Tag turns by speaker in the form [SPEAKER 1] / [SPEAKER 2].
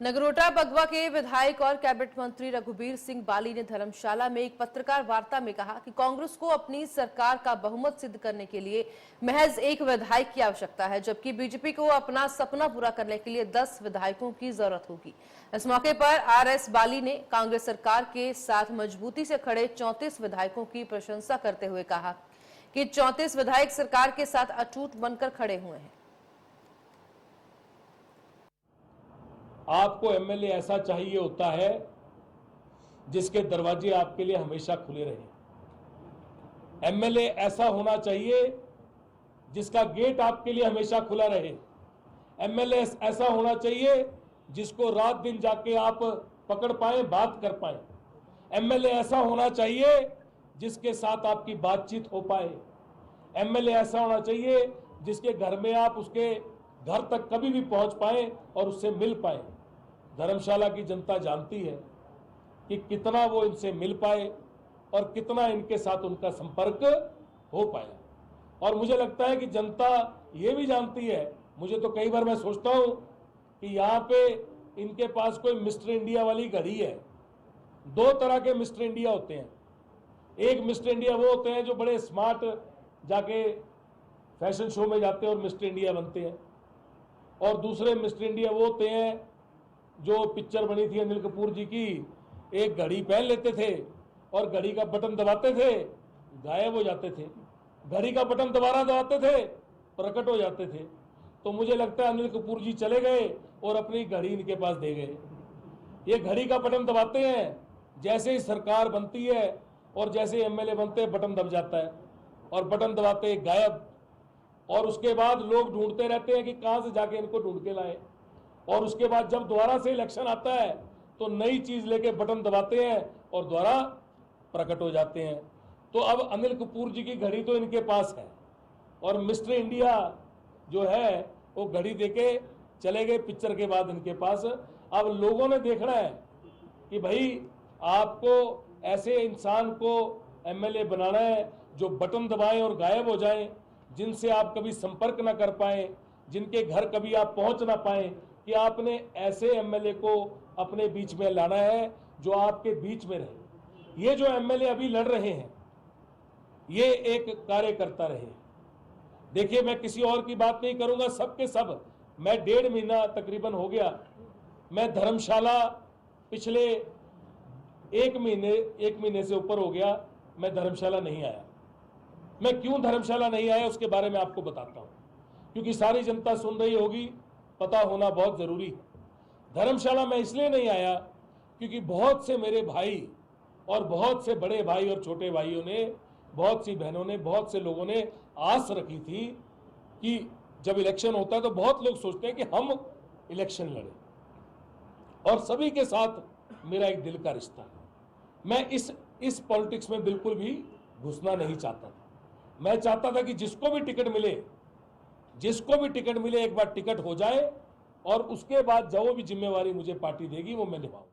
[SPEAKER 1] नगरोटा बगवा के विधायक और कैबिनेट मंत्री रघुबीर सिंह बाली ने धर्मशाला में एक पत्रकार वार्ता में कहा कि कांग्रेस को अपनी सरकार का बहुमत सिद्ध करने के लिए महज एक विधायक की आवश्यकता है, जबकि बीजेपी को अपना सपना पूरा करने के लिए 10 विधायकों की जरूरत होगी। इस मौके पर आरएस बाली ने कांग्रेस सरकार के साथ मजबूती से खड़े 34 विधायकों की प्रशंसा करते हुए कहा कि 34 विधायक सरकार के साथ अटूट बनकर खड़े हुए हैं।
[SPEAKER 2] आपको एमएलए ऐसा चाहिए होता है जिसके दरवाजे आपके लिए हमेशा खुले रहे। एमएलए ऐसा होना चाहिए जिसका गेट आपके लिए हमेशा खुला रहे। एमएलए ऐसा होना चाहिए जिसको रात दिन जाके आप पकड़ पाए, बात कर पाए। एमएलए ऐसा होना चाहिए जिसके साथ आपकी बातचीत हो पाए। एमएलए ऐसा होना चाहिए जिसके घर में आप उसके घर तक कभी भी पहुंच पाए और उससे मिल पाए। धर्मशाला की जनता जानती है कि कितना वो इनसे मिल पाए और कितना इनके साथ उनका संपर्क हो पाया। और मुझे लगता है कि जनता ये भी जानती है, मुझे तो कई बार मैं सोचता हूं कि यहाँ पे इनके पास कोई मिस्टर इंडिया वाली घड़ी है। दो तरह के मिस्टर इंडिया होते हैं। एक मिस्टर इंडिया वो होते हैं जो बड़े स्मार्ट जाके फैशन शो में जाते हैं और मिस्टर इंडिया बनते हैं, और दूसरे मिस्टर इंडिया वो होते हैं जो पिक्चर बनी थी अनिल कपूर जी की, एक घड़ी पहन लेते थे और घड़ी का बटन दबाते थे, गायब हो जाते थे। घड़ी का बटन दोबारा दबाते थे, प्रकट हो जाते थे। तो मुझे लगता है अनिल कपूर जी चले गए और अपनी घड़ी इनके पास दे गए। ये घड़ी का बटन दबाते हैं, जैसे ही सरकार बनती है और जैसे एमएलए बनते हैं बटन दब जाता है और बटन दबाते ही गायब। और उसके बाद लोग ढूंढते रहते हैं कि कहां से जाके इनको ढूंढ के लाए। और उसके बाद जब दोबारा से इलेक्शन आता है तो नई चीज लेके बटन दबाते हैं और दोबारा प्रकट हो जाते हैं। तो अब अनिल कपूर जी की घड़ी तो इनके पास है और मिस्टर इंडिया जो है वो घड़ी देके चले गए पिक्चर के बाद इनके पास। अब लोगों ने देखना है कि भाई आपको ऐसे इंसान को एमएलए बनाना है जो बटन दबाएं और गायब हो जाएं, जिनसे आप कभी संपर्क ना कर पाए, जिनके घर कभी आप पहुंच ना पाए, कि आपने ऐसे एमएलए को अपने बीच में लाना है जो आपके बीच में रहे। ये जो एमएलए अभी लड़ रहे हैं ये एक कार्यकर्ता रहे। देखिए, मैं किसी और की बात नहीं करूंगा, सबके सब मैं 1.5 महीना तकरीबन हो गया, मैं धर्मशाला पिछले एक महीने से ऊपर हो गया मैं धर्मशाला नहीं आया। मैं क्यों धर्मशाला नहीं आया उसके बारे में आपको बताता हूं, क्योंकि सारी जनता सुन रही होगी, पता होना बहुत जरूरी है। धर्मशाला में इसलिए नहीं आया क्योंकि बहुत से मेरे भाई और बहुत से बड़े भाई और छोटे भाइयों ने, बहुत सी बहनों ने, बहुत से लोगों ने आस रखी थी कि जब इलेक्शन होता है तो बहुत लोग सोचते हैं कि हम इलेक्शन लड़े, और सभी के साथ मेरा एक दिल का रिश्ता है। मैं इस पॉलिटिक्स में बिल्कुल भी घुसना नहीं चाहता था। मैं चाहता था कि जिसको भी टिकट मिले एक बार टिकट हो जाए और उसके बाद जो भी जिम्मेवारी मुझे पार्टी देगी वो मैं निभाऊं।